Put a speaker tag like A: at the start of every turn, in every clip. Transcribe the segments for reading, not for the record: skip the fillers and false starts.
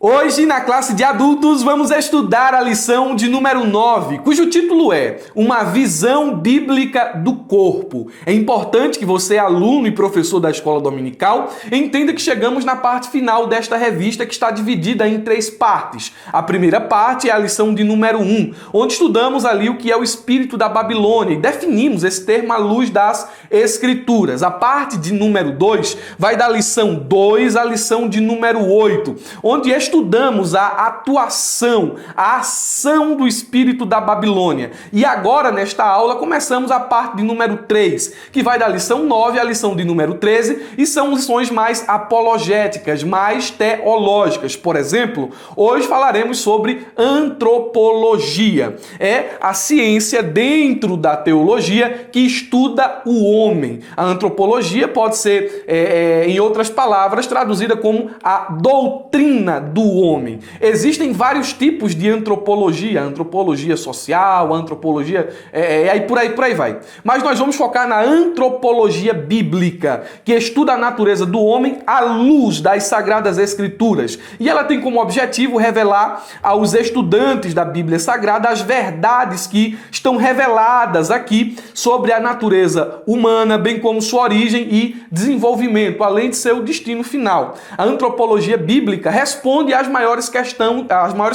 A: Hoje, na classe de adultos, vamos estudar a lição de número 9, cujo título é Uma Visão Bíblica do Corpo. É importante que você, aluno e professor da escola dominical, entenda que chegamos na parte final desta revista, que está dividida em 3 partes. A primeira parte é a lição de número 1, onde estudamos ali o que é o espírito da Babilônia e definimos esse termo à luz das Escrituras. A parte de número 2 vai da lição 2 à lição de número 8, onde estudamos a atuação, a ação do espírito da Babilônia. E agora, nesta aula, começamos a parte de número 3, que vai da lição 9 à lição de número 13, e são lições mais apologéticas, mais teológicas. Por exemplo, hoje falaremos sobre antropologia. É a ciência dentro da teologia que estuda o homem. A antropologia pode ser, em outras palavras, traduzida como a doutrina do homem. Existem vários tipos de antropologia, antropologia social, antropologia, aí por aí vai. Mas nós vamos focar na antropologia bíblica, que estuda a natureza do homem à luz das Sagradas Escrituras. E ela tem como objetivo revelar aos estudantes da Bíblia Sagrada as verdades que estão reveladas aqui sobre a natureza humana, bem como sua origem e desenvolvimento, além de seu destino final. A antropologia bíblica responde às maiores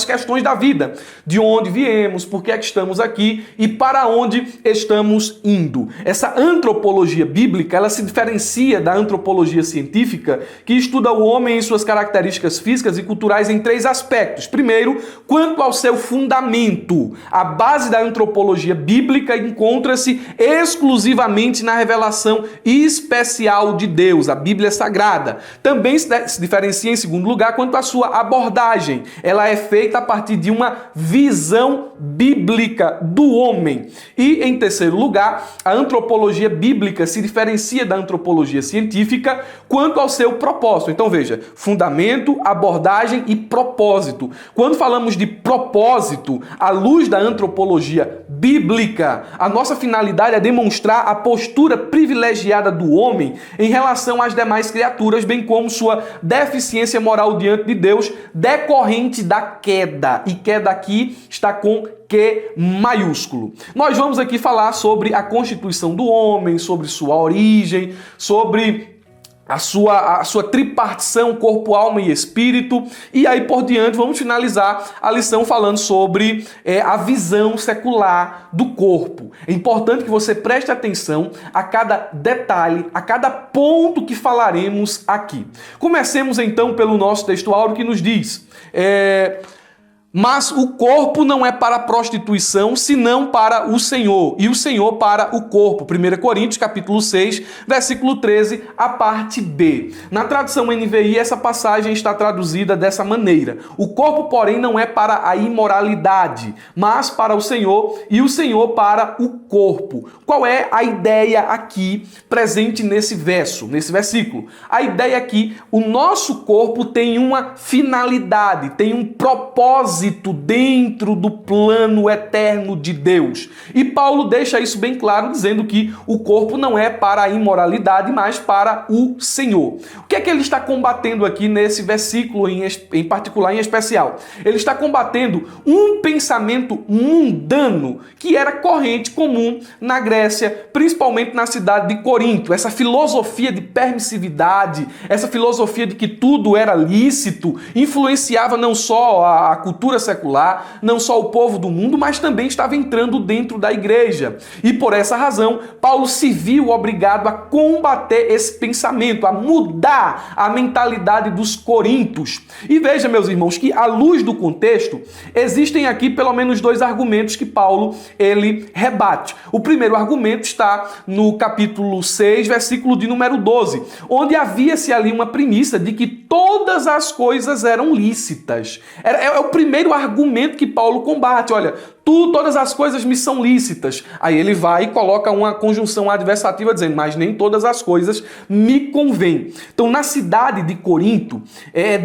A: questões da vida. De onde viemos, por que é que estamos aqui e para onde estamos indo. Essa antropologia bíblica, ela se diferencia da antropologia científica, que estuda o homem em suas características físicas e culturais em 3 aspectos. Primeiro, quanto ao seu fundamento. A base da antropologia bíblica encontra-se exclusivamente na revelação especial de Deus, a Bíblia Sagrada. Também se diferencia, em segundo lugar, quanto à sua abordagem. Ela é feita a partir de uma visão bíblica do homem. E, em terceiro lugar, a antropologia bíblica se diferencia da antropologia científica quanto ao seu propósito. Então, veja, fundamento, abordagem e propósito. Quando falamos de propósito, à luz da antropologia bíblica, a nossa finalidade é demonstrar a postura privilegiada do homem em relação às demais criaturas, bem como sua deficiência moral diante de Deus, decorrente da queda. E queda aqui está com Q maiúsculo. Nós vamos aqui falar sobre a constituição do homem, sobre sua origem, sobre a sua tripartição, corpo, alma e espírito. E aí por diante vamos finalizar a lição falando sobre a visão secular do corpo. É importante que você preste atenção a cada detalhe, a cada ponto que falaremos aqui. Comecemos então pelo nosso texto áureo que nos diz... Mas o corpo não é para a prostituição, senão para o Senhor, e o Senhor para o corpo. 1 Coríntios, capítulo 6, versículo 13, a parte B. Na tradução NVI, essa passagem está traduzida dessa maneira. O corpo, porém, não é para a imoralidade, mas para o Senhor, e o Senhor para o corpo. Qual é a ideia aqui presente nesse versículo? A ideia é que o nosso corpo tem uma finalidade, tem um propósito dentro do plano eterno de Deus. E Paulo deixa isso bem claro, dizendo que o corpo não é para a imoralidade, mas para o Senhor. O que é que ele está combatendo aqui nesse versículo em particular, em especial? Ele está combatendo um pensamento mundano que era corrente comum na Grécia, principalmente na cidade de Corinto. Essa filosofia de permissividade, essa filosofia de que tudo era lícito, influenciava não só a cultura secular, não só o povo do mundo, mas também estava entrando dentro da igreja. E por essa razão, Paulo se viu obrigado a combater esse pensamento, a mudar a mentalidade dos coríntios. E veja, meus irmãos, que à luz do contexto, existem aqui pelo menos 2 argumentos que Paulo ele rebate. O primeiro argumento está no capítulo 6, versículo de número 12, onde havia-se ali uma premissa de que todas as coisas eram lícitas. É o primeiro argumento que Paulo combate. Olha, Todas as coisas me são lícitas. Aí ele vai e coloca uma conjunção adversativa dizendo, mas nem todas as coisas me convêm. Então, na cidade de Corinto,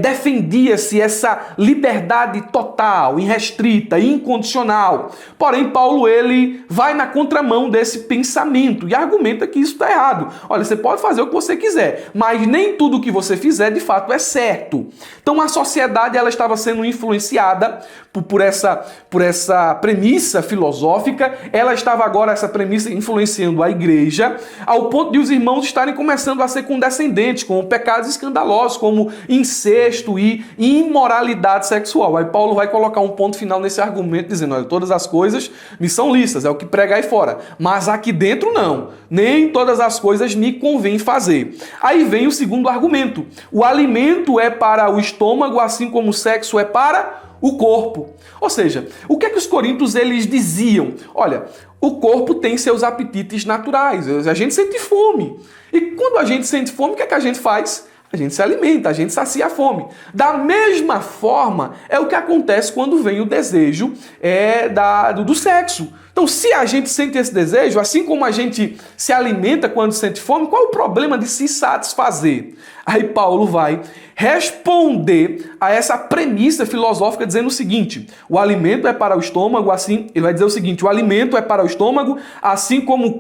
A: defendia-se essa liberdade total, irrestrita, incondicional. Porém, Paulo, ele vai na contramão desse pensamento e argumenta que isso está errado. Olha, você pode fazer o que você quiser, mas nem tudo o que você fizer, de fato, é certo. Então, a sociedade, ela estava sendo influenciada por essa premissa filosófica. Ela estava agora, essa premissa, influenciando a igreja, ao ponto de os irmãos estarem começando a ser condescendentes com pecados escandalosos, como incesto e imoralidade sexual. Aí Paulo vai colocar um ponto final nesse argumento, dizendo, olha, todas as coisas me são lícitas, é o que prega aí fora, mas aqui dentro não, nem todas as coisas me convém fazer. Aí vem o segundo argumento, o alimento é para o estômago, assim como o sexo é para o corpo. Ou seja, o que é que os coríntios eles diziam? Olha, o corpo tem seus apetites naturais, a gente sente fome. E quando a gente sente fome, o que é que a gente faz? A gente se alimenta, a gente sacia a fome. Da mesma forma, é o que acontece quando vem o desejo do sexo. Então, se a gente sente esse desejo, assim como a gente se alimenta quando sente fome, qual é o problema de se satisfazer? Aí Paulo vai responder a essa premissa filosófica dizendo o seguinte, o alimento é para o estômago, assim, ele vai dizer o seguinte, o alimento é para o estômago, assim como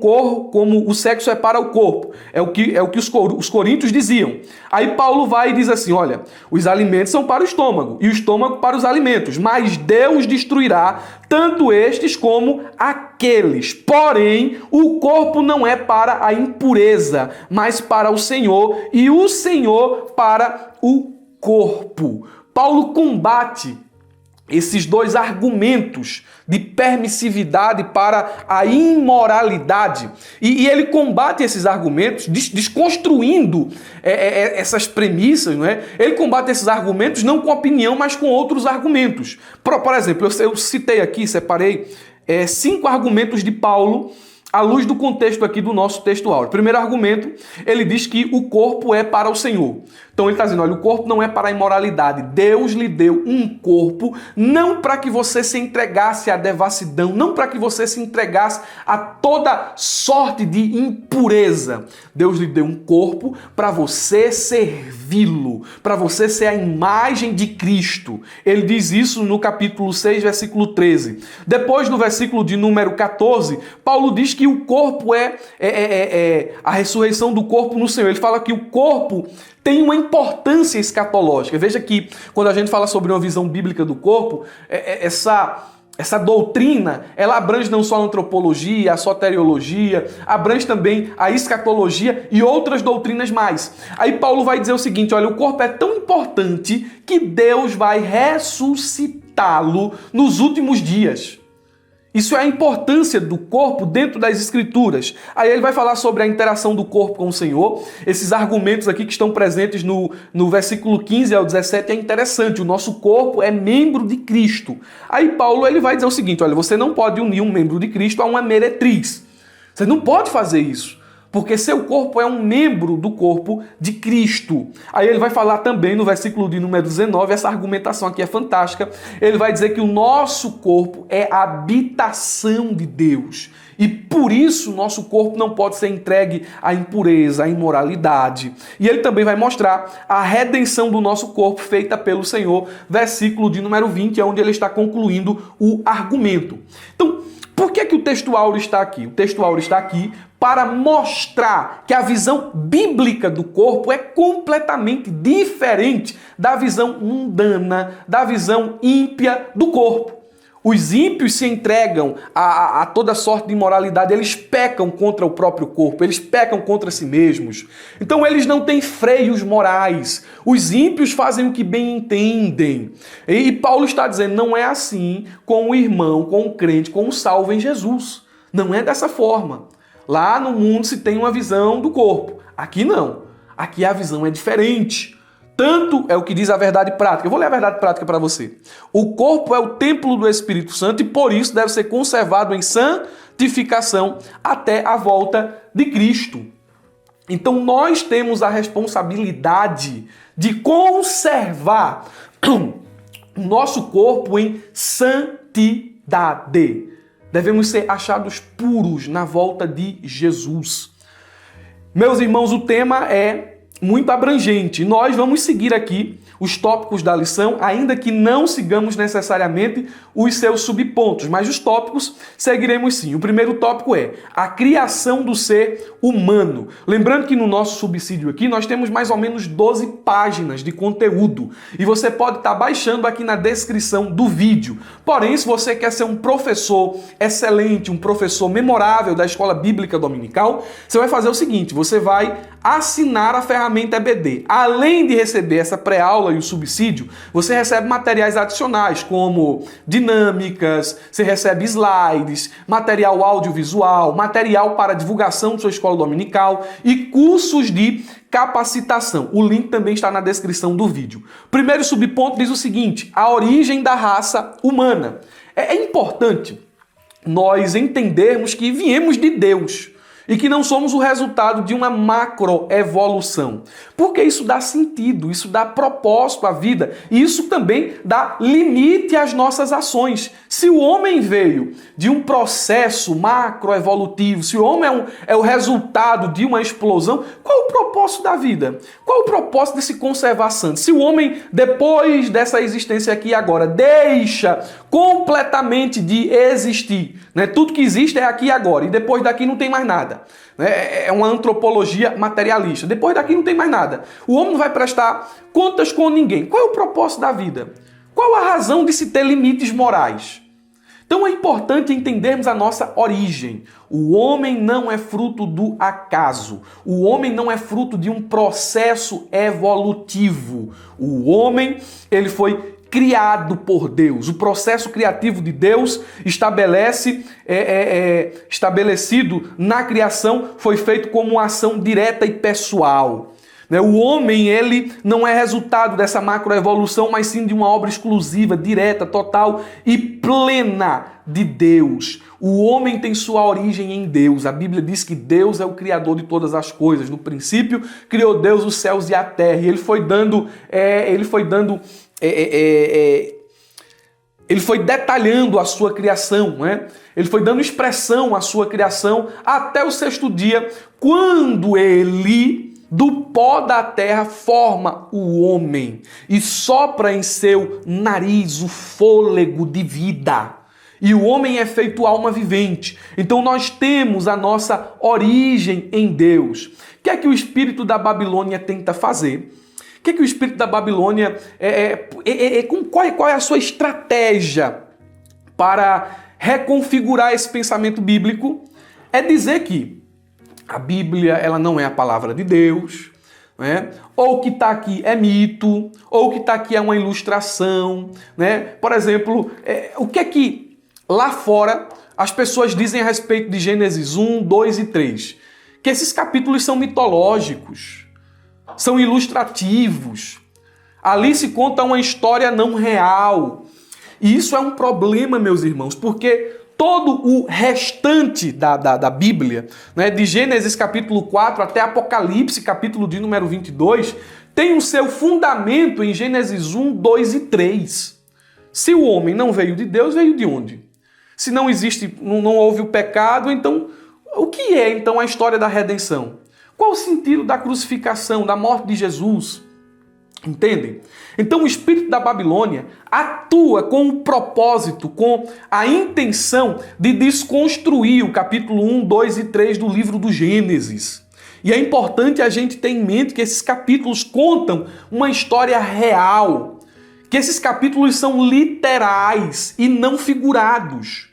A: o sexo é para o corpo. É o que os coríntios diziam. Aí Paulo vai e diz assim, olha, os alimentos são para o estômago e o estômago para os alimentos, mas Deus destruirá tanto estes como aqueles. Porém, o corpo não é para a impureza, mas para o Senhor, e o Senhor para o corpo. Paulo combate esses dois argumentos de permissividade para a imoralidade. E ele combate esses argumentos desconstruindo essas premissas, não é? Ele combate esses argumentos não com opinião, mas com outros argumentos. Por exemplo, eu citei aqui, separei 5 argumentos de Paulo à luz do contexto aqui do nosso texto áureo. Primeiro argumento, ele diz que o corpo é para o Senhor. Então ele está dizendo, olha, o corpo não é para a imoralidade. Deus lhe deu um corpo não para que você se entregasse à devassidão, não para que você se entregasse a toda sorte de impureza. Deus lhe deu um corpo para você servi-lo, para você ser a imagem de Cristo. Ele diz isso no capítulo 6, versículo 13. Depois, no versículo de número 14, Paulo diz que o corpo é a ressurreição do corpo no Senhor. Ele fala que o corpo tem uma importância escatológica. Veja que quando a gente fala sobre uma visão bíblica do corpo, essa doutrina, ela abrange não só a antropologia, a soteriologia, abrange também a escatologia e outras doutrinas mais. Aí Paulo vai dizer o seguinte, olha, o corpo é tão importante que Deus vai ressuscitá-lo nos últimos dias. Isso é a importância do corpo dentro das Escrituras. Aí ele vai falar sobre a interação do corpo com o Senhor. Esses argumentos aqui que estão presentes no versículo 15 ao 17 é interessante. O nosso corpo é membro de Cristo. Aí Paulo ele vai dizer o seguinte, olha, você não pode unir um membro de Cristo a uma meretriz. Você não pode fazer isso. Porque seu corpo é um membro do corpo de Cristo. Aí ele vai falar também no versículo de número 19, essa argumentação aqui é fantástica. Ele vai dizer que o nosso corpo é a habitação de Deus. E por isso o nosso corpo não pode ser entregue à impureza, à imoralidade. E ele também vai mostrar a redenção do nosso corpo feita pelo Senhor, versículo de número 20, é onde ele está concluindo o argumento. Então, por que o texto áureo está aqui? O texto áureo está aqui para mostrar que a visão bíblica do corpo é completamente diferente da visão mundana, da visão ímpia do corpo. Os ímpios se entregam a toda sorte de imoralidade, eles pecam contra o próprio corpo, eles pecam contra si mesmos. Então eles não têm freios morais. Os ímpios fazem o que bem entendem. E Paulo está dizendo, não é assim com o irmão, com o crente, com o salvo em Jesus. Não é dessa forma. Lá no mundo se tem uma visão do corpo. Aqui não. Aqui a visão é diferente. Tanto é o que diz a verdade prática. Eu vou ler a verdade prática para você. O corpo é o templo do Espírito Santo e por isso deve ser conservado em santificação até a volta de Cristo. Então nós temos a responsabilidade de conservar o nosso corpo em santidade. santidade. Devemos ser achados puros na volta de Jesus. Meus irmãos, o tema é muito abrangente. Nós vamos seguir aqui os tópicos da lição, ainda que não sigamos necessariamente os seus subpontos, mas os tópicos seguiremos sim. O primeiro tópico é a criação do ser humano. Lembrando que no nosso subsídio aqui nós temos mais ou menos 12 páginas de conteúdo e você pode estar baixando aqui na descrição do vídeo. Porém, se você quer ser um professor excelente, um professor memorável da Escola Bíblica Dominical, você vai fazer o seguinte, você vai assinar a ferramenta EBD. Além de receber essa pré-aula e o subsídio, você recebe materiais adicionais, como dinâmicas, você recebe slides, material audiovisual, material para divulgação de sua escola dominical e cursos de capacitação. O link também está na descrição do vídeo. Primeiro subponto diz o seguinte, a origem da raça humana. É importante nós entendermos que viemos de Deus e que não somos o resultado de uma macroevolução. Porque isso dá sentido, isso dá propósito à vida e isso também dá limite às nossas ações. Se o homem veio de um processo macroevolutivo, se o homem é o resultado de uma explosão, qual o propósito da vida? Qual o propósito de se conservar santo? Se o homem, depois dessa existência aqui e agora, deixa completamente de existir, né? Tudo que existe é aqui e agora, e depois daqui não tem mais nada. É uma antropologia materialista. Depois daqui não tem mais nada. O homem não vai prestar contas com ninguém. Qual é o propósito da vida? Qual a razão de se ter limites morais? Então é importante entendermos a nossa origem. O homem não é fruto do acaso. O homem não é fruto de um processo evolutivo. O homem, ele foi criado por Deus. O processo criativo de Deus estabelecido na criação foi feito como uma ação direta e pessoal. O homem, ele não é resultado dessa macroevolução, mas sim de uma obra exclusiva, direta, total e plena de Deus. O homem tem sua origem em Deus. A Bíblia diz que Deus é o criador de todas as coisas. No princípio, criou Deus os céus e a terra. E ele foi detalhando a sua criação, né? Ele foi dando expressão à sua criação até o sexto dia, quando ele, do pó da terra, forma o homem e sopra em seu nariz o fôlego de vida. E o homem é feito alma vivente. Então nós temos a nossa origem em Deus. O que é que o espírito da Babilônia tenta fazer? O que é que o espírito da Babilônia... qual é a sua estratégia para reconfigurar esse pensamento bíblico? É dizer que a Bíblia ela não é a palavra de Deus, né? Ou o que está aqui é mito, ou o que está aqui é uma ilustração, né? Por exemplo, o que é que lá fora as pessoas dizem a respeito de Gênesis 1, 2 e 3? Que esses capítulos são mitológicos, são ilustrativos. Ali se conta uma história não real. E isso é um problema, meus irmãos, porque todo o restante da Bíblia, né, de Gênesis capítulo 4 até Apocalipse capítulo de número 22, tem o seu fundamento em Gênesis 1, 2 e 3. Se o homem não veio de Deus, veio de onde? Se não existe, não houve o pecado, então o que é então a história da redenção? Qual o sentido da crucificação, da morte de Jesus? Entendem? Então o espírito da Babilônia atua com o propósito, com a intenção de desconstruir o capítulo 1, 2 e 3 do livro do Gênesis. E é importante a gente ter em mente que esses capítulos contam uma história real, que esses capítulos são literais e não figurados.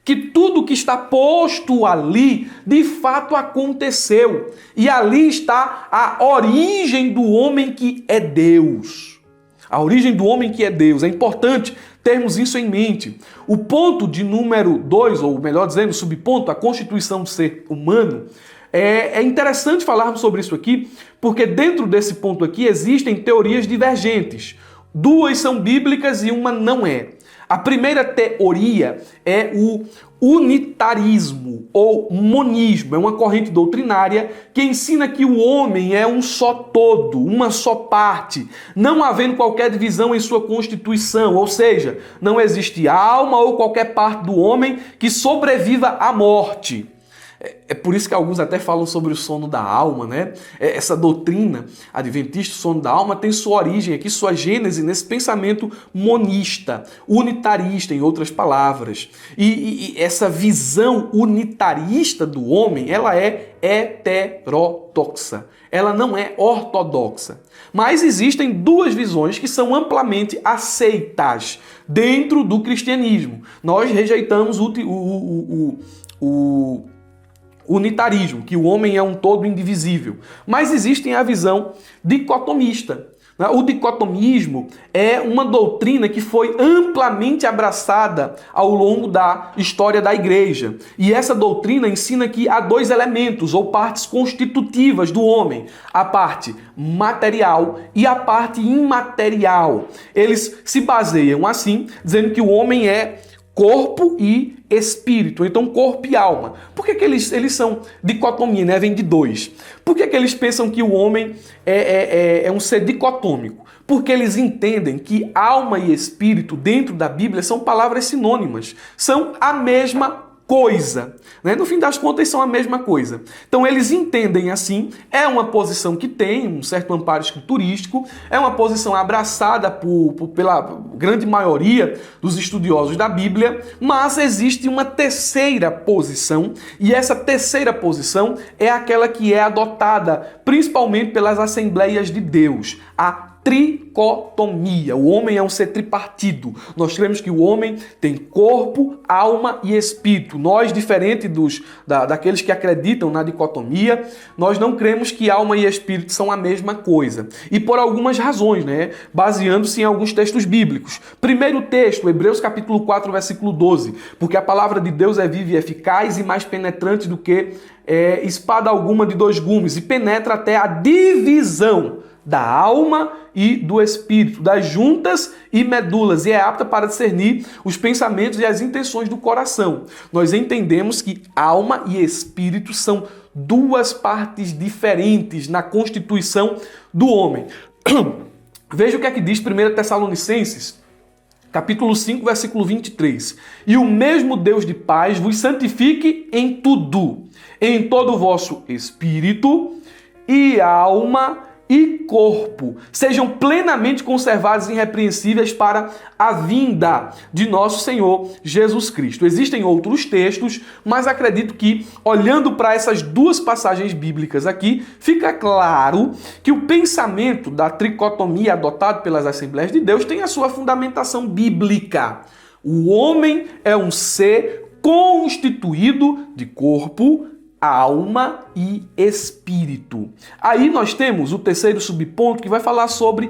A: Que tudo que está posto ali, de fato aconteceu. E ali está a origem do homem que é Deus. A origem do homem que é Deus. É importante termos isso em mente. O ponto de número 2, ou melhor dizendo, o subponto, a constituição do ser humano, é interessante falarmos sobre isso aqui, porque dentro desse ponto aqui existem teorias divergentes. 2 são bíblicas e uma não é. A primeira teoria é o unitarismo ou monismo. É uma corrente doutrinária que ensina que o homem é um só todo, uma só parte, não havendo qualquer divisão em sua constituição, ou seja, não existe alma ou qualquer parte do homem que sobreviva à morte. É por isso que alguns até falam sobre o sono da alma, né? Essa doutrina adventista, o sono da alma, tem sua origem aqui, sua gênese nesse pensamento monista, unitarista, em outras palavras. E essa visão unitarista do homem, ela é heterodoxa. Ela não é ortodoxa. Mas existem duas visões que são amplamente aceitas dentro do cristianismo. Nós rejeitamos o unitarismo, que o homem é um todo indivisível. Mas existe a visão dicotomista. O dicotomismo é uma doutrina que foi amplamente abraçada ao longo da história da igreja. E essa doutrina ensina que há dois elementos ou partes constitutivas do homem: a parte material e a parte imaterial. Eles se baseiam assim, dizendo que o homem é corpo e espírito, então corpo e alma. Por que eles são dicotomia, né? Vem de dois. Por que eles pensam que o homem é um ser dicotômico? Porque eles entendem que alma e espírito dentro da Bíblia são palavras sinônimas, são a mesma coisa, né? No fim das contas são a mesma coisa. Então eles entendem assim, é uma posição que tem um certo amparo escriturístico, é uma posição abraçada pela grande maioria dos estudiosos da Bíblia, mas existe uma terceira posição, e essa terceira posição é aquela que é adotada principalmente pelas Assembleias de Deus, a tricotomia. O homem é um ser tripartido. Nós cremos que o homem tem corpo, alma e espírito. Nós, diferente daqueles que acreditam na dicotomia, nós não cremos que alma e espírito são a mesma coisa. E por algumas razões, né? Baseando-se em alguns textos bíblicos. Primeiro texto, Hebreus capítulo 4, versículo 12. Porque a palavra de Deus é viva e eficaz e mais penetrante do que espada alguma de dois gumes, e penetra até a divisão da alma e do espírito, das juntas e medulas, e é apta para discernir os pensamentos e as intenções do coração. Nós entendemos que alma e espírito são duas partes diferentes na constituição do homem. Veja o que é que diz 1 Tessalonicenses, capítulo 5, versículo 23. E o mesmo Deus de paz vos santifique em tudo, em todo o vosso espírito e alma e corpo, sejam plenamente conservados e irrepreensíveis para a vinda de nosso Senhor Jesus Cristo. Existem outros textos, mas acredito que, olhando para essas duas passagens bíblicas aqui, fica claro que o pensamento da tricotomia adotado pelas Assembleias de Deus tem a sua fundamentação bíblica. O homem é um ser constituído de corpo, alma e espírito. Aí nós temos o terceiro subponto que vai falar sobre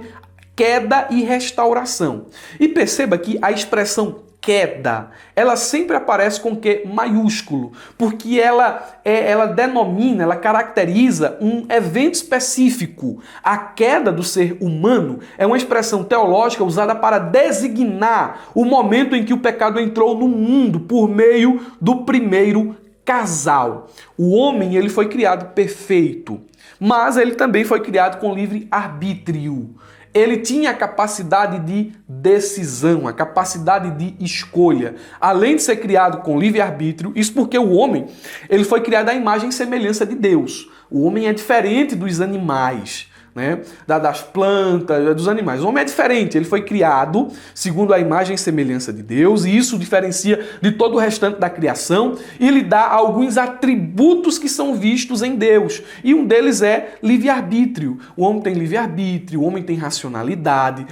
A: queda e restauração. E perceba que a expressão queda, ela sempre aparece com Q maiúsculo, porque ela denomina, ela caracteriza um evento específico. A queda do ser humano é uma expressão teológica usada para designar o momento em que o pecado entrou no mundo por meio do primeiro casal. O homem, ele foi criado perfeito, mas ele também foi criado com livre arbítrio. Ele tinha a capacidade de decisão, a capacidade de escolha. Além de ser criado com livre arbítrio, isso porque o homem, ele foi criado à imagem e semelhança de Deus. O homem é diferente dos animais, né? Das plantas, dos animais. O homem é diferente, ele foi criado segundo a imagem e semelhança de Deus, e isso diferencia de todo o restante da criação e lhe dá alguns atributos que são vistos em Deus. E um deles é livre-arbítrio. O homem tem livre-arbítrio, o homem tem racionalidade.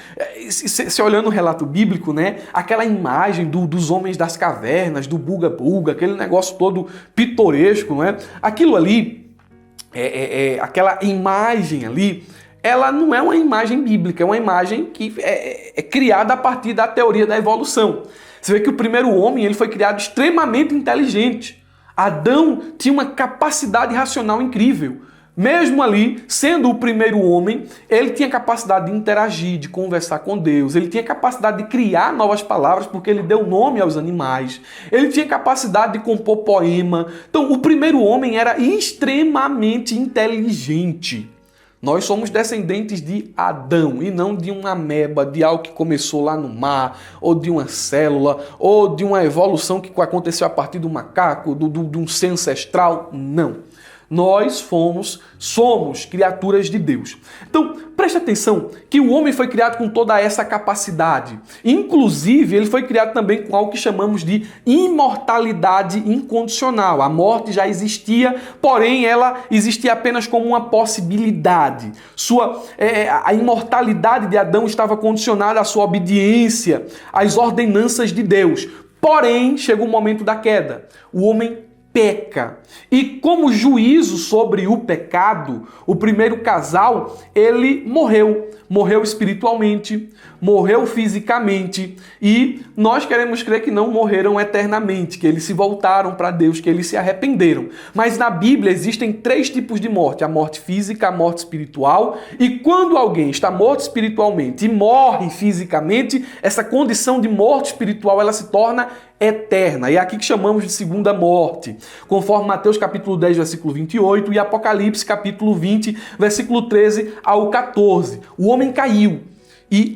A: Se olhando o relato bíblico, né? Aquela imagem dos homens das cavernas, do buga-buga, aquele negócio todo pitoresco, não é? Aquilo ali, aquela imagem ali, ela não é uma imagem bíblica, é uma imagem que é criada a partir da teoria da evolução. Você vê que o primeiro homem, ele foi criado extremamente inteligente. Adão tinha uma capacidade racional incrível. mesmo ali, sendo o primeiro homem, ele tinha capacidade de interagir, de conversar com Deus, ele tinha capacidade de criar novas palavras, porque ele deu nome aos animais, ele tinha capacidade de compor poema. Então, o primeiro homem era extremamente inteligente. Nós somos descendentes de Adão e não de uma ameba, de algo que começou lá no mar, ou de uma célula, ou de uma evolução que aconteceu a partir do macaco, de um ser ancestral. Não. Nós somos criaturas de Deus. Então, preste atenção que o homem foi criado com toda essa capacidade. Inclusive, ele foi criado também com algo que chamamos de imortalidade incondicional. A morte já existia, porém ela existia apenas como uma possibilidade. A imortalidade de Adão estava condicionada à sua obediência às ordenanças de Deus. Porém, chega o momento da queda. O homem peca. E como juízo sobre o pecado, o primeiro casal, ele morreu espiritualmente, morreu fisicamente, e nós queremos crer que não morreram eternamente, que eles se voltaram para Deus, que eles se arrependeram. Mas na Bíblia existem 3 tipos de morte: a morte física, a morte espiritual, e quando alguém está morto espiritualmente e morre fisicamente, essa condição de morte espiritual ela se torna eterna. E é aqui que chamamos de segunda morte, conforme Mateus capítulo 10, versículo 28 e Apocalipse capítulo 20, versículo 13 ao 14. O homem caiu e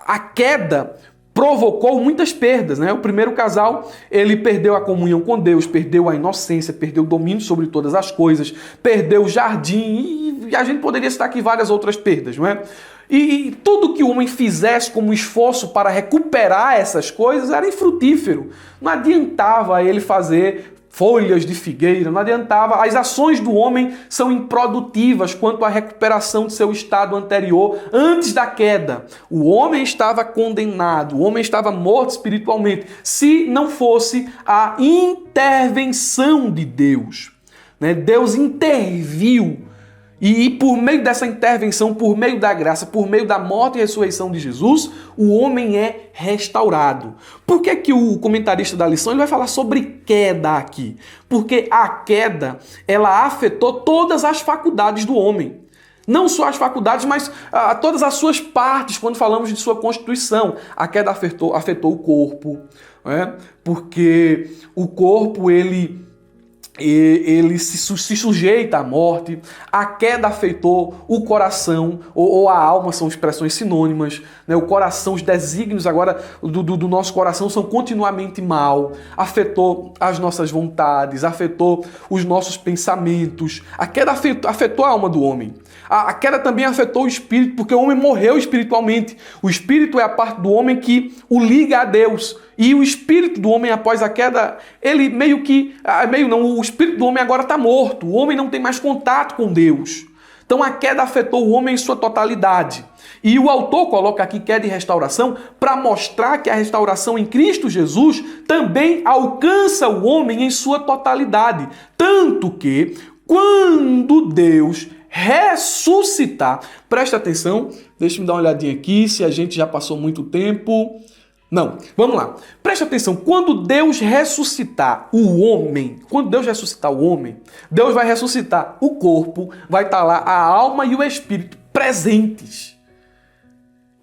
A: a queda provocou muitas perdas, né? O primeiro casal, ele perdeu a comunhão com Deus, perdeu a inocência, perdeu o domínio sobre todas as coisas, perdeu o jardim, e a gente poderia citar aqui várias outras perdas, não é? E tudo que o homem fizesse como esforço para recuperar essas coisas era infrutífero. Não adiantava ele fazer folhas de figueira, não adiantava. As ações do homem são improdutivas quanto à recuperação de seu estado anterior antes da queda. O homem estava condenado, o homem estava morto espiritualmente, se não fosse a intervenção de Deus, né? Deus interviu. E por meio dessa intervenção, por meio da graça, por meio da morte e ressurreição de Jesus, o homem é restaurado. Por que que o comentarista da lição ele vai falar sobre queda aqui? Porque a queda, ela afetou todas as faculdades do homem. Não só as faculdades, mas todas as suas partes, quando falamos de sua constituição. A queda afetou o corpo, né? Porque o corpo, ele se sujeita à morte. A queda afetou o coração ou a alma, são expressões sinônimas, né? O coração, os desígnios agora do nosso coração são continuamente mal. Afetou as nossas vontades, afetou os nossos pensamentos. A queda afetou a alma do homem. A queda também afetou o espírito, porque o homem morreu espiritualmente. O espírito é a parte do homem que o liga a Deus. E o espírito do homem após a queda, ele o espírito do homem agora está morto. O homem não tem mais contato com Deus. Então a queda afetou o homem em sua totalidade. E o autor coloca aqui queda e restauração para mostrar que a restauração em Cristo Jesus também alcança o homem em sua totalidade. Tanto que, quando Deus ressuscitar, presta atenção, deixa eu dar uma olhadinha aqui, se a gente já passou muito tempo. Não, vamos lá. Preste atenção, quando Deus ressuscitar o homem, Deus vai ressuscitar o corpo, vai estar lá a alma e o espírito presentes.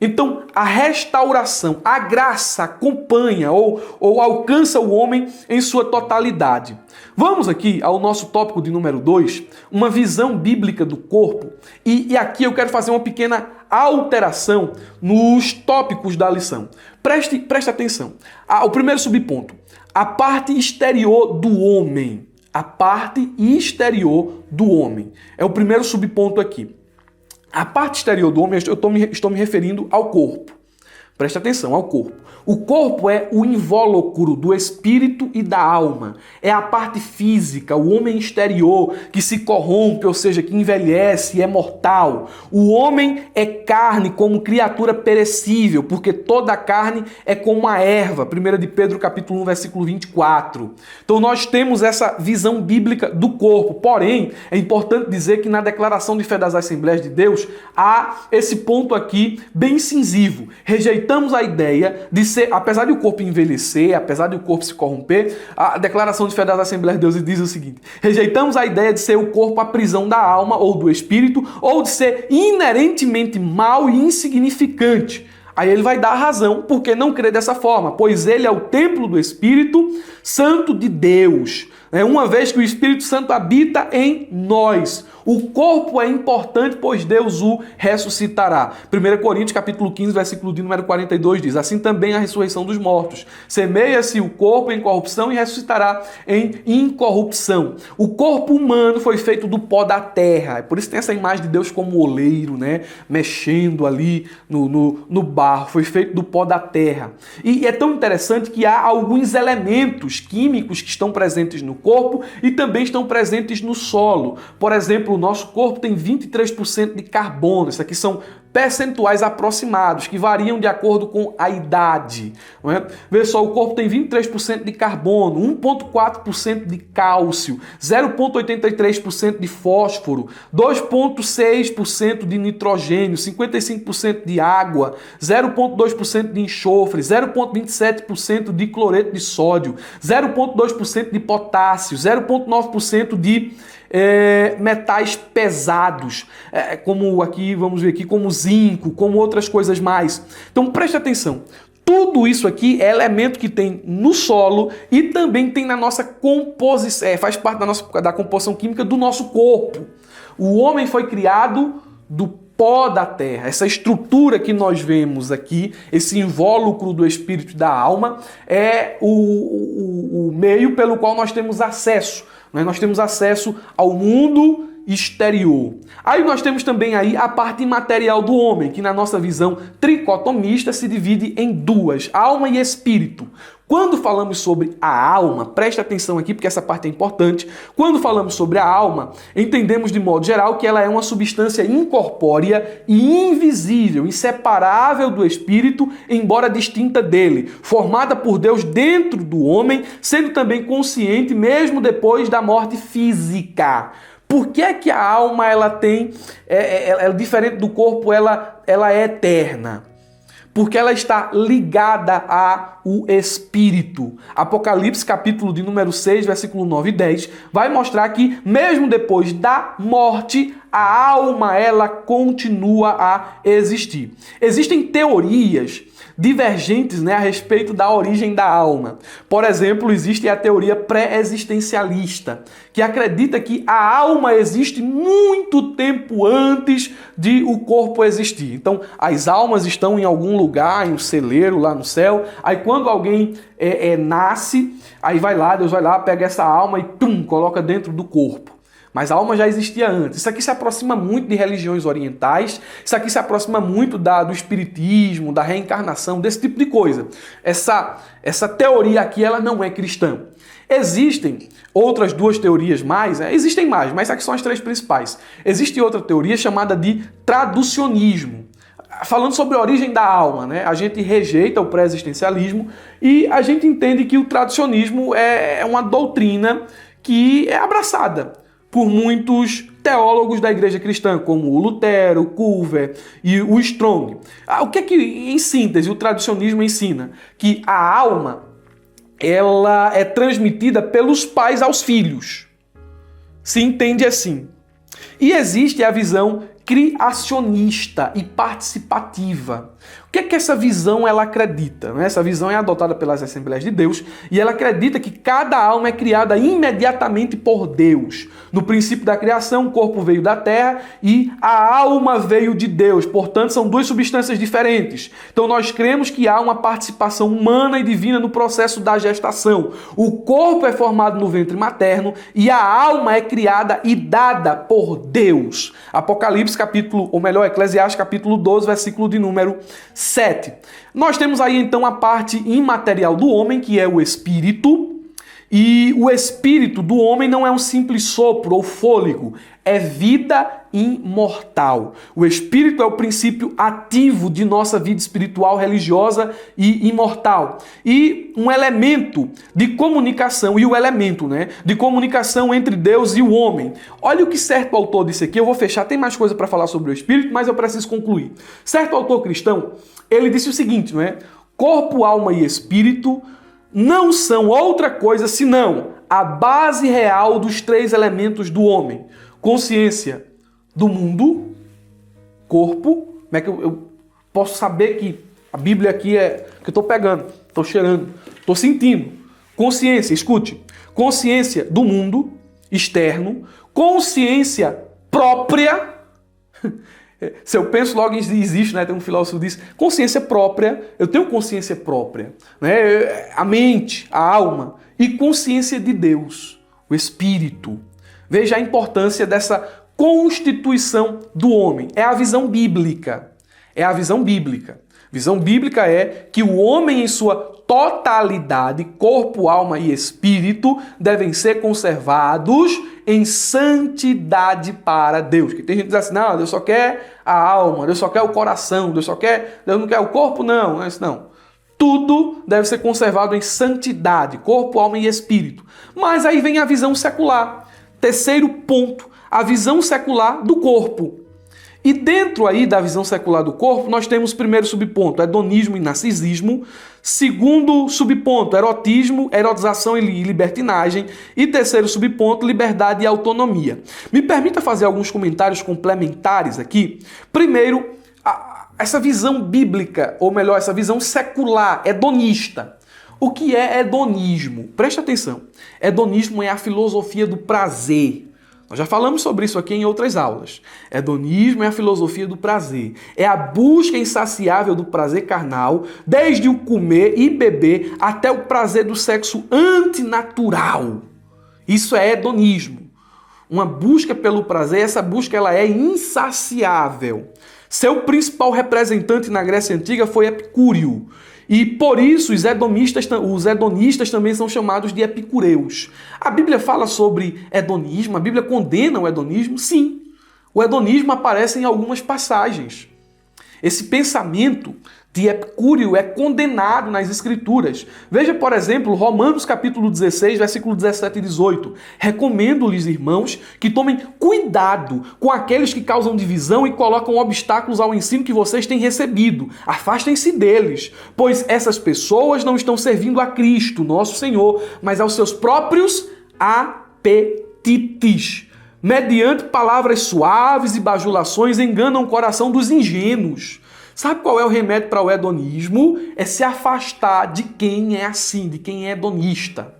A: Então, a restauração, a graça acompanha ou alcança o homem em sua totalidade. Vamos aqui ao nosso tópico de número 2, uma visão bíblica do corpo. E aqui eu quero fazer uma pequena alteração nos tópicos da lição. Preste atenção. O primeiro subponto, a parte exterior do homem. A parte exterior do homem. É o primeiro subponto aqui. A parte exterior do homem, eu estou me referindo ao corpo. Preste atenção, ao corpo. O corpo é o invólucro do espírito e da alma. É a parte física, o homem exterior que se corrompe, ou seja, que envelhece e é mortal. O homem é carne como criatura perecível, porque toda a carne é como a erva. 1 de Pedro capítulo 1, versículo 24. Então nós temos essa visão bíblica do corpo. Porém, é importante dizer que na declaração de fé das Assembleias de Deus há esse ponto aqui bem incisivo. Rejeitamos a ideia de de ser, apesar de o corpo envelhecer, apesar de o corpo se corromper, a Declaração de Fé das Assembleias de Deus diz o seguinte: rejeitamos a ideia de ser o corpo a prisão da alma ou do espírito, ou de ser inerentemente mau e insignificante. Aí ele vai dar a razão porque não crê dessa forma, pois ele é o templo do Espírito Santo de Deus. Uma vez que o Espírito Santo habita em nós. O corpo é importante, pois Deus o ressuscitará. 1 Coríntios capítulo 15, versículo de número 42 diz: assim também a ressurreição dos mortos. Semeia-se o corpo em corrupção e ressuscitará em incorrupção. O corpo humano foi feito do pó da terra. É por isso que tem essa imagem de Deus como oleiro, mexendo ali no barro. Foi feito do pó da terra. E é tão interessante que há alguns elementos químicos que estão presentes no corpo e também estão presentes no solo. Por exemplo, o nosso corpo tem 23% de carbono. Isso aqui são percentuais aproximados, que variam de acordo com a idade. Não é? Vê só, o corpo tem 23% de carbono, 1,4% de cálcio, 0,83% de fósforo, 2,6% de nitrogênio, 55% de água, 0,2% de enxofre, 0,27% de cloreto de sódio, 0,2% de potássio, 0,9% de metais pesados, como aqui, vamos ver aqui, como zinco, como outras coisas mais. Então preste atenção. Tudo isso aqui é elemento que tem no solo e também tem na nossa composição, faz parte da composição química do nosso corpo. O homem foi criado do pó da terra. Essa estrutura que nós vemos aqui, esse invólucro do espírito e da alma, é o meio pelo qual nós temos acesso. Nós temos acesso ao mundo exterior. Aí nós temos também aí a parte imaterial do homem, que na nossa visão tricotomista se divide em duas, alma e espírito. Quando falamos sobre a alma, preste atenção aqui porque essa parte é importante. Quando falamos sobre a alma, entendemos de modo geral que ela é uma substância incorpórea e invisível, inseparável do espírito, embora distinta dele, formada por Deus dentro do homem, sendo também consciente mesmo depois da morte física. Por que é que a alma ela tem, diferente do corpo, ela é eterna? Porque ela está ligada ao Espírito. Apocalipse, capítulo de número 6, versículo 9 e 10, vai mostrar que, mesmo depois da morte, a alma ela continua a existir. Existem teorias divergentes a respeito da origem da alma. Por exemplo, existe a teoria pré-existencialista, que acredita que a alma existe muito tempo antes de o corpo existir. Então, as almas estão em algum lugar, em um celeiro lá no céu, aí quando alguém nasce, aí Deus vai lá, pega essa alma e coloca dentro do corpo. Mas a alma já existia antes. Isso aqui se aproxima muito de religiões orientais, isso aqui se aproxima muito do espiritismo, da reencarnação, desse tipo de coisa. Essa teoria aqui, ela não é cristã. Existem outras duas teorias mais, existem mais, mas aqui são as três principais. Existe outra teoria chamada de traducionismo. Falando sobre a origem da alma, a gente rejeita o pré-existencialismo e a gente entende que o traducionismo é uma doutrina que é abraçada por muitos teólogos da igreja cristã, como o Lutero, o Culver e o Strong. O que é que, em síntese, o traducionismo ensina? Que a alma ela é transmitida pelos pais aos filhos. Se entende assim. E existe a visão criacionista e participativa. O que é que essa visão ela acredita? Essa visão é adotada pelas Assembleias de Deus e ela acredita que cada alma é criada imediatamente por Deus. No princípio da criação, o corpo veio da terra e a alma veio de Deus. Portanto, são duas substâncias diferentes. Então, nós cremos que há uma participação humana e divina no processo da gestação. O corpo é formado no ventre materno e a alma é criada e dada por Deus. Apocalipse, Eclesiastes, capítulo 12, versículo de número 7. Nós temos aí então a parte imaterial do homem, que é o espírito, e o espírito do homem não é um simples sopro ou fôlego, é vida imortal. O espírito é o princípio ativo de nossa vida espiritual, religiosa e imortal. E um elemento de comunicação, e o elemento de comunicação entre Deus e o homem. Olha o que certo autor disse aqui, eu vou fechar, tem mais coisa para falar sobre o espírito, mas eu preciso concluir. Certo autor cristão, ele disse o seguinte, corpo, alma e espírito não são outra coisa senão a base real dos três elementos do homem. Consciência do mundo, corpo. Como é que eu posso saber que a Bíblia aqui é que eu estou pegando, estou cheirando, estou sentindo? Consciência, escute. Consciência do mundo externo, consciência própria. Se eu penso logo existe, né? Tem um filósofo que diz consciência própria, eu tenho consciência própria, né? A mente, a alma e consciência de Deus, o Espírito. Veja a importância dessa constituição do homem. É a visão bíblica. É a visão bíblica. Visão bíblica é que o homem em sua totalidade, corpo, alma e espírito, devem ser conservados em santidade para Deus. Que tem gente que diz assim, não, Deus só quer a alma, Deus só quer o coração, Deus não quer o corpo, não. Não é isso não. Tudo deve ser conservado em santidade, corpo, alma e espírito. Mas aí vem a visão secular. Terceiro ponto, a visão secular do corpo. E dentro aí da visão secular do corpo, nós temos primeiro subponto, hedonismo e narcisismo. Segundo subponto, erotismo, erotização e libertinagem. E terceiro subponto, liberdade e autonomia. Me permita fazer alguns comentários complementares aqui. Primeiro, essa visão bíblica, ou melhor, essa visão secular, hedonista. O que é hedonismo? Preste atenção. Hedonismo é a filosofia do prazer. Nós já falamos sobre isso aqui em outras aulas. Hedonismo é a filosofia do prazer. É a busca insaciável do prazer carnal, desde o comer e beber até o prazer do sexo antinatural. Isso é hedonismo. Uma busca pelo prazer, essa busca ela é insaciável. Seu principal representante na Grécia Antiga foi Epicúrio. E por isso os hedonistas também são chamados de epicureus. A Bíblia fala sobre hedonismo? A Bíblia condena o hedonismo? Sim. O hedonismo aparece em algumas passagens. Esse pensamento de Epicúrio é condenado nas Escrituras. Veja, por exemplo, Romanos capítulo 16, versículo 17 e 18. Recomendo-lhes, irmãos, que tomem cuidado com aqueles que causam divisão e colocam obstáculos ao ensino que vocês têm recebido. Afastem-se deles, pois essas pessoas não estão servindo a Cristo, nosso Senhor, mas aos seus próprios apetites. Mediante palavras suaves e bajulações enganam o coração dos ingênuos. Sabe qual é o remédio para o hedonismo? É se afastar de quem é assim, de quem é hedonista,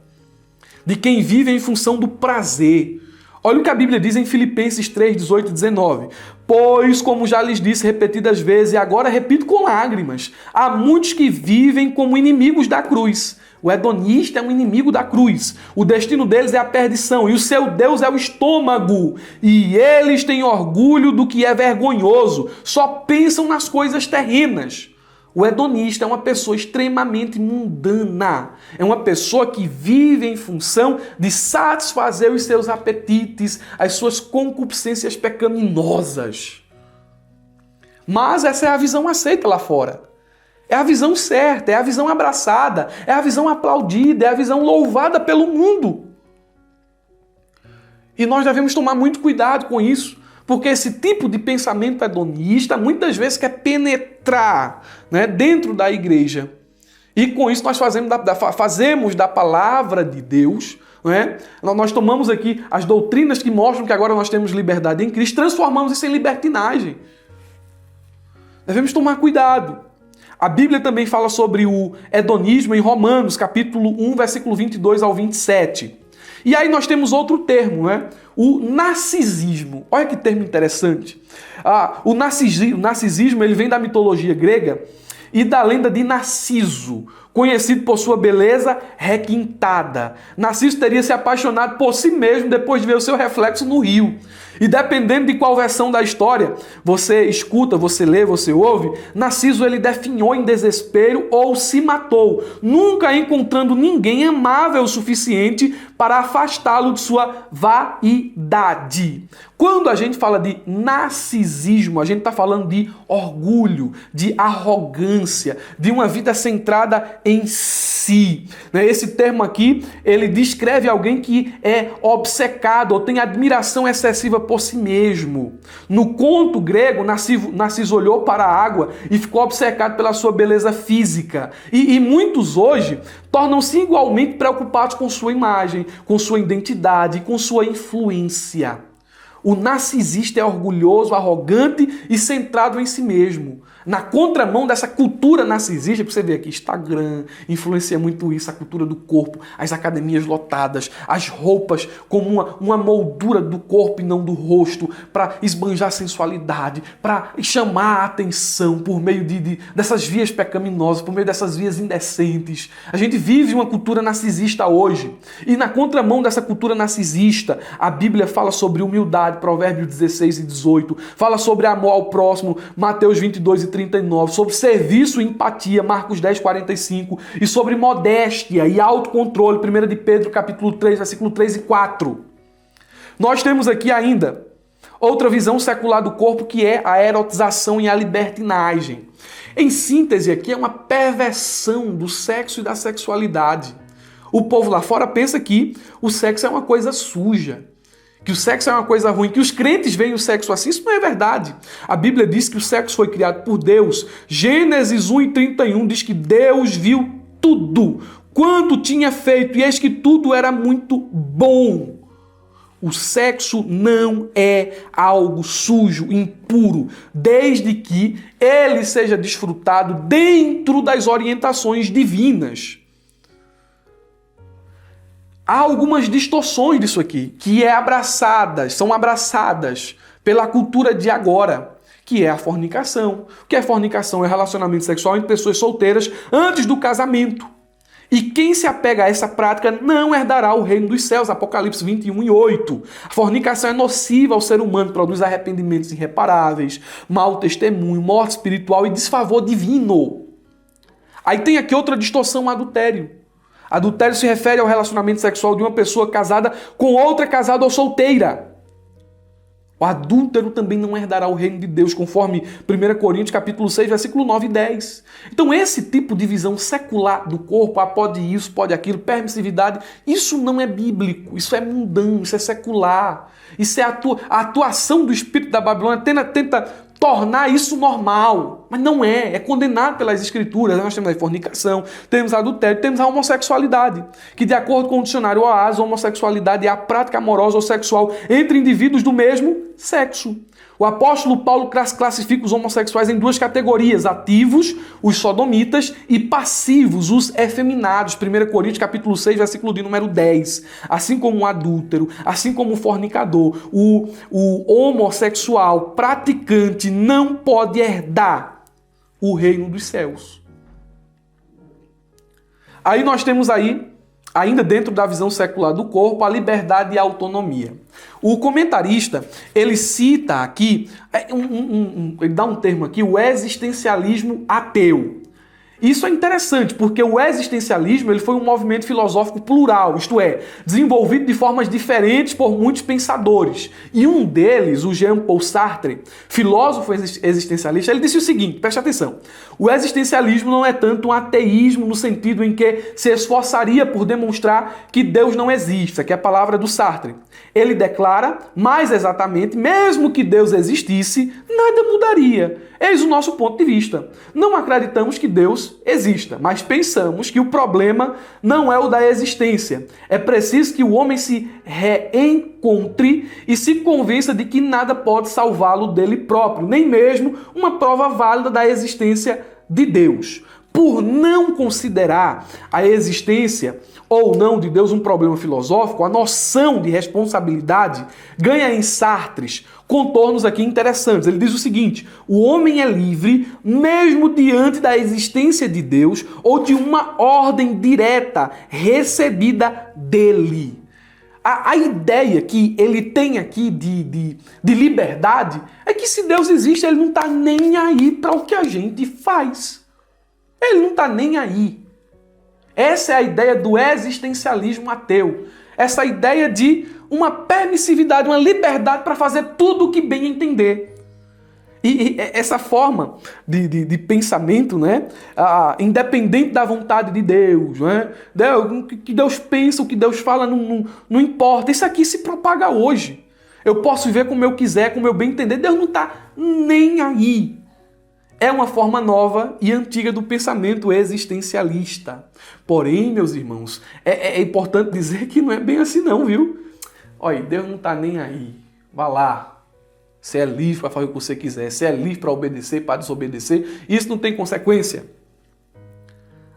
A: de quem vive em função do prazer. Olha o que a Bíblia diz em Filipenses 3, 18 e 19. Pois, como já lhes disse repetidas vezes, e agora repito com lágrimas, há muitos que vivem como inimigos da cruz. O hedonista é um inimigo da cruz. O destino deles é a perdição e o seu Deus é o estômago. E eles têm orgulho do que é vergonhoso. Só pensam nas coisas terrenas. O hedonista é uma pessoa extremamente mundana. É uma pessoa que vive em função de satisfazer os seus apetites, as suas concupiscências pecaminosas. Mas essa é a visão aceita lá fora. É a visão certa, é a visão abraçada, é a visão aplaudida, é a visão louvada pelo mundo. E nós devemos tomar muito cuidado com isso, porque esse tipo de pensamento hedonista muitas vezes quer penetrar, né, dentro da igreja. E com isso nós fazemos da palavra de Deus, né, nós tomamos aqui as doutrinas que mostram que agora nós temos liberdade em Cristo, transformamos isso em libertinagem. Devemos tomar cuidado. A Bíblia também fala sobre o hedonismo em Romanos, capítulo 1, versículo 22 ao 27. E aí nós temos outro termo, né? O narcisismo. Olha que termo interessante. O narcisismo ele vem da mitologia grega e da lenda de Narciso, conhecido por sua beleza requintada. Narciso teria se apaixonado por si mesmo depois de ver o seu reflexo no rio. E dependendo de qual versão da história você escuta, você lê, você ouve, Narciso ele definhou em desespero ou se matou, nunca encontrando ninguém amável o suficiente para afastá-lo de sua vaidade. Quando a gente fala de narcisismo, a gente está falando de orgulho, de arrogância, de uma vida centrada em si si. Esse termo aqui, ele descreve alguém que é obcecado ou tem admiração excessiva por si mesmo. No conto grego, Narciso olhou para a água e ficou obcecado pela sua beleza física. E muitos hoje tornam-se igualmente preocupados com sua imagem, com sua identidade, com sua influência. O narcisista é orgulhoso, arrogante e centrado em si mesmo. Na contramão dessa cultura narcisista, você vê aqui, Instagram influencia muito isso, a cultura do corpo, as academias lotadas, as roupas como uma moldura do corpo e não do rosto, para esbanjar sensualidade, para chamar a atenção por meio dessas vias pecaminosas, por meio dessas vias indecentes. A gente vive uma cultura narcisista hoje. E na contramão dessa cultura narcisista, a Bíblia fala sobre humildade, Provérbios 16 e 18, fala sobre amor ao próximo, Mateus 22 e 39, sobre serviço e empatia, Marcos 10, 45, e sobre modéstia e autocontrole, 1 de Pedro, capítulo 3, versículo 3 e 4. Nós temos aqui ainda outra visão secular do corpo, que é a erotização e a libertinagem. Em síntese aqui, é uma perversão do sexo e da sexualidade. O povo lá fora pensa que o sexo é uma coisa suja, que o sexo é uma coisa ruim, que os crentes veem o sexo assim. Isso não é verdade. A Bíblia diz que o sexo foi criado por Deus. Gênesis 1:31 diz que Deus viu tudo quanto tinha feito, e eis que tudo era muito bom. O sexo não é algo sujo, impuro, desde que ele seja desfrutado dentro das orientações divinas. Há algumas distorções disso aqui, que são abraçadas pela cultura de agora, que é a fornicação. O que é fornicação? É relacionamento sexual entre pessoas solteiras antes do casamento. E quem se apega a essa prática não herdará o reino dos céus, Apocalipse 21:8. A fornicação é nociva ao ser humano, produz arrependimentos irreparáveis, mau testemunho, morte espiritual e desfavor divino. Aí tem aqui outra distorção, o adultério. Adultério se refere ao relacionamento sexual de uma pessoa casada com outra casada ou solteira. O adúltero também não herdará o reino de Deus, conforme 1 Coríntios capítulo 6, versículo 9 e 10. Então esse tipo de visão secular do corpo, pode isso, pode aquilo, permissividade, isso não é bíblico, isso é mundano, isso é secular. Isso é a atuação do espírito da Babilônia, tenta tornar isso normal, mas não é condenado pelas escrituras. Nós temos a fornicação, temos a adultério, temos a homossexualidade, que de acordo com o dicionário OAS, a homossexualidade é a prática amorosa ou sexual entre indivíduos do mesmo sexo. O apóstolo Paulo classifica os homossexuais em duas categorias: ativos, os sodomitas, e passivos, os efeminados. 1 Coríntios capítulo 6, versículo de número 10. Assim como o adúltero, assim como o fornicador, o homossexual praticante não pode herdar o reino dos céus. Aí nós temos ainda dentro da visão secular do corpo, a liberdade e a autonomia. O comentarista, ele cita aqui, ele dá um termo aqui, o existencialismo ateu. Isso é interessante, porque o existencialismo ele foi um movimento filosófico plural, isto é, desenvolvido de formas diferentes por muitos pensadores. E um deles, o Jean-Paul Sartre, filósofo existencialista, ele disse o seguinte, preste atenção: o existencialismo não é tanto um ateísmo no sentido em que se esforçaria por demonstrar que Deus não existe, que é a palavra do Sartre. Ele declara, mais exatamente, mesmo que Deus existisse, nada mudaria. Eis o nosso ponto de vista. Não acreditamos que Deus exista, mas pensamos que o problema não é o da existência. É preciso que o homem se reencontre e se convença de que nada pode salvá-lo dele próprio, nem mesmo uma prova válida da existência de Deus. Por não considerar a existência ou não de Deus um problema filosófico, a noção de responsabilidade ganha em Sartre contornos aqui interessantes. Ele diz o seguinte: o homem é livre mesmo diante da existência de Deus ou de uma ordem direta recebida dele. A ideia que ele tem aqui de liberdade é que se Deus existe, ele não está nem aí para o que a gente faz. Ele não está nem aí. Essa é a ideia do existencialismo ateu. Essa ideia de uma permissividade, uma liberdade para fazer tudo o que bem entender. E essa forma de pensamento, né? Independente da vontade de Deus, né? O que Deus pensa, o que Deus fala, não importa. Isso aqui se propaga hoje. Eu posso viver como eu quiser, como eu bem entender. Deus não está nem aí. É uma forma nova e antiga do pensamento existencialista. Porém, meus irmãos, é importante dizer que não é bem assim não, viu? Olha, Deus não está nem aí. Vá lá. Você é livre para fazer o que você quiser. Você é livre para obedecer, para desobedecer. Isso não tem consequência.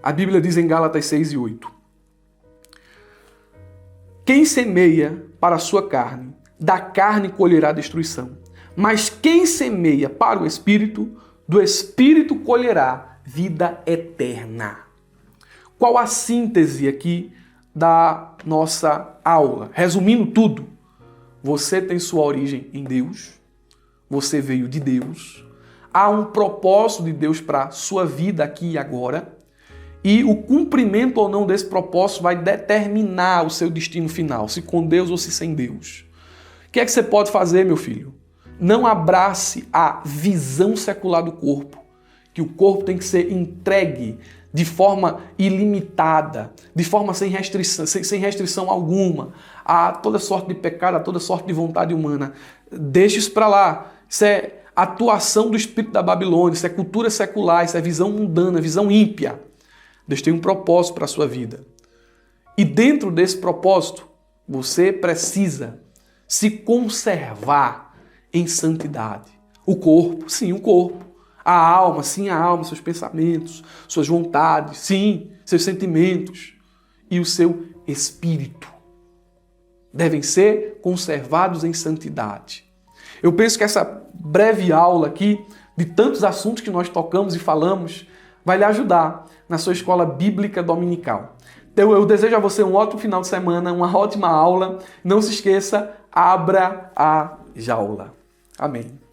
A: A Bíblia diz em Gálatas 6 e 8. Quem semeia para a sua carne, da carne colherá destruição. Mas quem semeia para o Espírito, do Espírito colherá vida eterna. Qual a síntese aqui da nossa aula? Resumindo tudo, você tem sua origem em Deus. Você veio de Deus, há um propósito de Deus para a sua vida aqui e agora, e o cumprimento ou não desse propósito vai determinar o seu destino final, se com Deus ou se sem Deus. O que é que você pode fazer, meu filho? Não abrace a visão secular do corpo, que o corpo tem que ser entregue de forma ilimitada, de forma sem restrição alguma, a toda sorte de pecado, a toda sorte de vontade humana. Deixe isso para lá. Isso é atuação do espírito da Babilônia, isso é cultura secular, isso é visão mundana, visão ímpia. Deus tem um propósito para a sua vida. E dentro desse propósito, você precisa se conservar em santidade. O corpo, sim, o corpo. A alma, sim, a alma, seus pensamentos, suas vontades, sim, seus sentimentos. E o seu espírito devem ser conservados em santidade. Eu penso que essa breve aula aqui, de tantos assuntos que nós tocamos e falamos, vai lhe ajudar na sua escola bíblica dominical. Então, eu desejo a você um ótimo final de semana, uma ótima aula. Não se esqueça, abra a jaula. Amém.